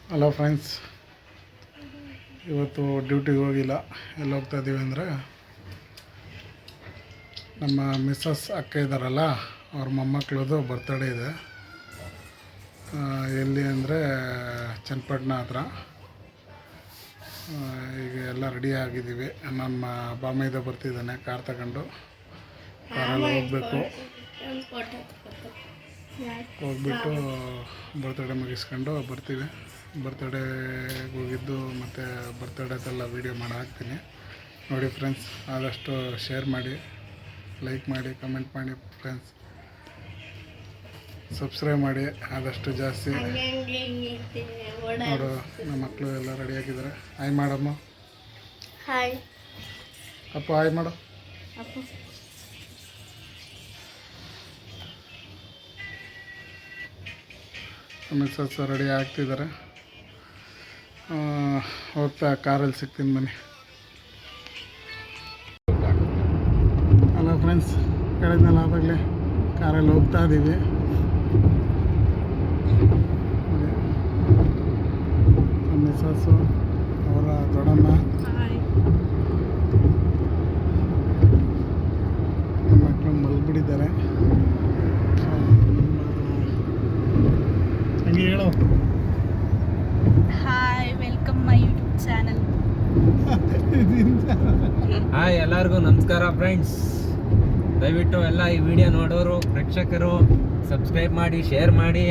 Hello friends, ಇವತ್ತು ಡ್ಯೂಟಿಗೆ ಹೋಗಿಲ್ಲ. ಎಲ್ಲಿ ಹೋಗ್ತಾ ಇದ್ದೀವಿ ಅಂದರೆ, ನಮ್ಮ ಮಿಸ್ಸಸ್ ಅಕ್ಕ ಇದ್ದಾರಲ್ಲ, ಅವ್ರ ಮೊಮ್ಮಕ್ಕಳದು ಬರ್ತ್ಡೇ ಇದೆ. ಎಲ್ಲಿ ಅಂದರೆ ಚನ್ನಪಟ್ಟಣ ಹತ್ರ. ಈಗ ಎಲ್ಲ ರೆಡಿ ಆಗಿದ್ದೀವಿ. ನಮ್ಮ ಬಾಮೈದ ಬರ್ತಿದ್ದಾನೆ ಕಾರ್ ತಗೊಂಡು. ಕಾರಲ್ಲಿ ಹೋಗ್ಬಿಟ್ಟು ಬರ್ತ್ಡೇ ಮುಗಿಸ್ಕೊಂಡು ಬರ್ತೀವಿ. ಬರ್ತ್ಡೇಗೆ ಹೋಗಿದ್ದು ಮತ್ತು ಬರ್ತ್ಡೇದೆಲ್ಲ ವೀಡಿಯೋ ಮಾಡಿ ಹಾಕ್ತೀನಿ. ನೋಡಿ ಫ್ರೆಂಡ್ಸ್, ಆದಷ್ಟು ಶೇರ್ ಮಾಡಿ, ಲೈಕ್ ಮಾಡಿ, ಕಮೆಂಟ್ ಮಾಡಿ ಫ್ರೆಂಡ್ಸ್. ಸಬ್ಸ್ಕ್ರೈಬ್ ಮಾಡಿ ಆದಷ್ಟು ಜಾಸ್ತಿ. ನೋಡು, ನಮ್ಮ ಮಕ್ಕಳು ಎಲ್ಲ ರೆಡಿಯಾಗಿದ್ದಾರೆ. ಹಾಯ್ ಮಾಡಮ್ಮ. ಹಾಯ್ ಅಪ್ಪ, ಹಾಯ್ ಮಾಡು. ಮಿಸ್ಸಸ್ ರೆಡಿ ಆಗ್ತಿದ್ದಾರೆ. ಹೋಗ್ತಾ ಕಾರಲ್ಲಿ ಸಿಗ್ತೀನಿ ಬನ್ನಿ. ಹಲೋ ಫ್ರೆಂಡ್ಸ್, ಹೇಳಿದ್ನಲ್ಲ ಆವಾಗಲೇ, ಕಾರಲ್ಲಿ ಹೋಗ್ತಾ ಇದ್ದೀವಿ. ನಮ್ಮ ಮಿಸ್ಸಸ್ಸು, ಅವರ ದೊಡ್ಡಮ್ಮ, ನಮ್ಮ ಮಕ್ಕಳು ಮಲ್ಬಿಟ್ಟಿದ್ದಾರೆ. ಹಂಗೆ ಹೇಳೋ. Hi, welcome my YouTube channel. Hi, ಎಲ್ಲರಿಗೂ ನಮಸ್ಕಾರ ಫ್ರೆಂಡ್ಸ್. ದಯವಿಟ್ಟು ಎಲ್ಲ ಈ ವಿಡಿಯೋ ನೋಡೋರು ಪ್ರೇಕ್ಷಕರು ಸಬ್ಸ್ಕ್ರೈಬ್ ಮಾಡಿ, ಶೇರ್ ಮಾಡಿ,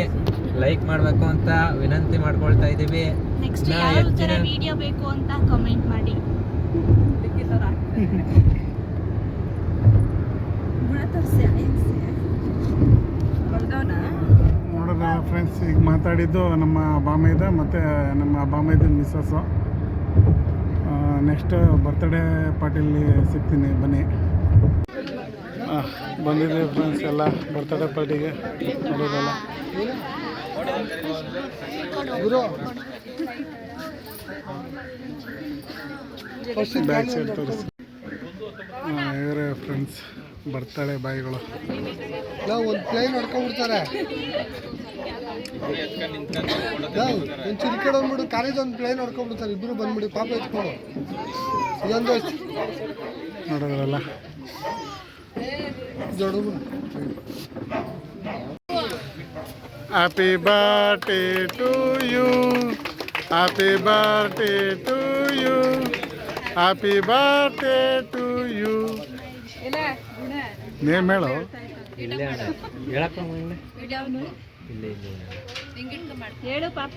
ಲೈಕ್ ಮಾಡಬೇಕು ಅಂತ ವಿನಂತಿ ಮಾಡ್ಕೊಳ್ತಾ ಇದ್ದೀವಿ. ನೆಕ್ಸ್ಟ್ ಯಾವ ಥರ ವಿಡಿಯೋ ಬೇಕು ಅಂತ ಕಮೆಂಟ್ ಮಾಡಿ. ನೋಡೋಣ ಫ್ರೆಂಡ್ಸ್, ಈಗ ಮಾತಾಡಿದ್ದು ನಮ್ಮ ಬಾಮೈದ ಮತ್ತು ನಮ್ಮ ಬಾಮೈದ ಮಿಸ್ಸಸ್ಸು. ನೆಕ್ಸ್ಟ್ ಬರ್ತ್ಡೇ ಪಾರ್ಟಿಲಿ ಸಿಗ್ತೀನಿ ಬನ್ನಿ. ಬಂದಿದ್ದೀವಿ ಫ್ರೆಂಡ್ಸ್, ಎಲ್ಲ ಬರ್ತ್ಡೇ ಪಾರ್ಟಿಗೆ. ನೋಡೋದಲ್ಲ ಬ್ಯಾಕ್ ಸೈಡ್ ತೋರಿಸಿ. ಇವರೇ ಫ್ರೆಂಡ್ಸ್ ಬರ್ತ್ಡೇ ಬಾಯಿಗಳು. ಒಂದು ಪ್ಲೇನ್ ಹೊಡ್ಕೊಂಡ್ಬಿಡ್ತಾರೆ. ಒಂಚೂರು ಈ ಕಡೆ ಬಂದ್ಬಿಡು, ಕಾಲೇಜ್ ಒಂದು ಪ್ಲೇನ್ ಹೊಡ್ಕೊಂಡ್ಬಿಡ್ತಾರೆ. ಇಬ್ಬರು ಬಂದ್ಬಿಡಿ, ಪಾಪ ಎತ್ಕೊಂಡು ಇದೊಂದು ನೋಡೋದ್ರಲ್ಲ. Happy birthday to you, happy birthday to you, happy birthday to you. Name ಹೇಳು. ಹೇಳು ಪಾಪ.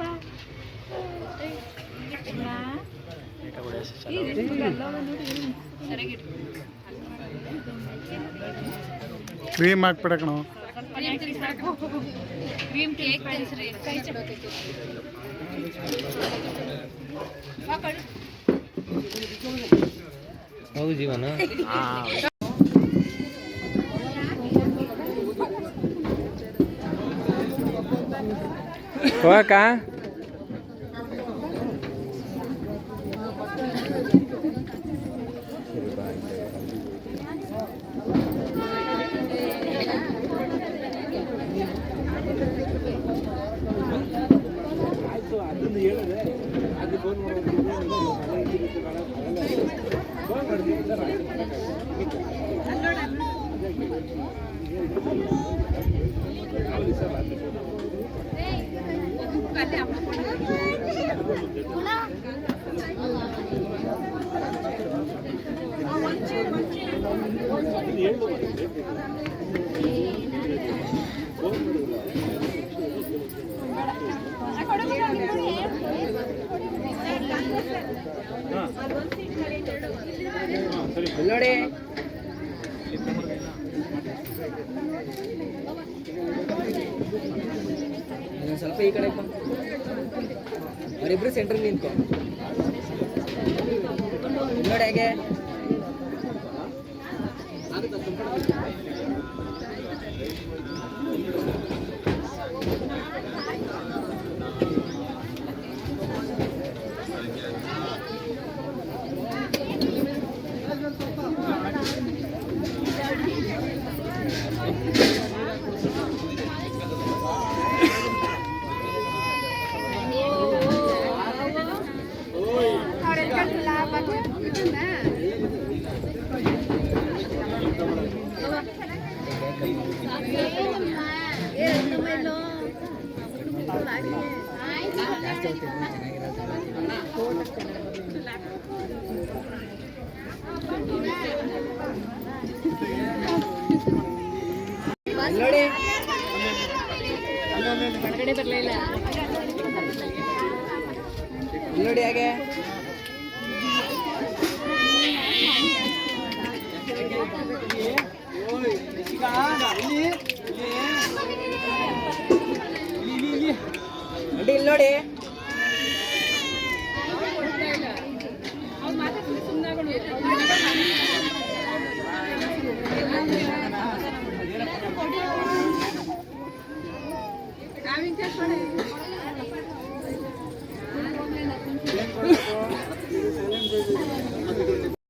ಕ್ರೀಮ್ ಹಾಕ್ಬಿಡಕಣ. ಹೌದು ಜೀವನ. ಹೋಗಕ್ಕ ನೋಡಿ, ಸ್ವಲ್ಪ ಈ ಕಡೆ ಅವರಿಬ್ರು ಸೆಂಟ್ರಲ್ಲಿ ನಿಂತ್ಕೊ. ನೋಡಿ ಹೇಗೆ ಜಾಸ್ತಿ ಹೊತ್ತಿದ್ರೆ ಚೆನ್ನಾಗಿರೋದು. ನೋಡಿ ನೋಡಿ ಹಾಗೆ ಇಲ್ಲಿ ನೋಡಿ ನಾವಿಂಗ್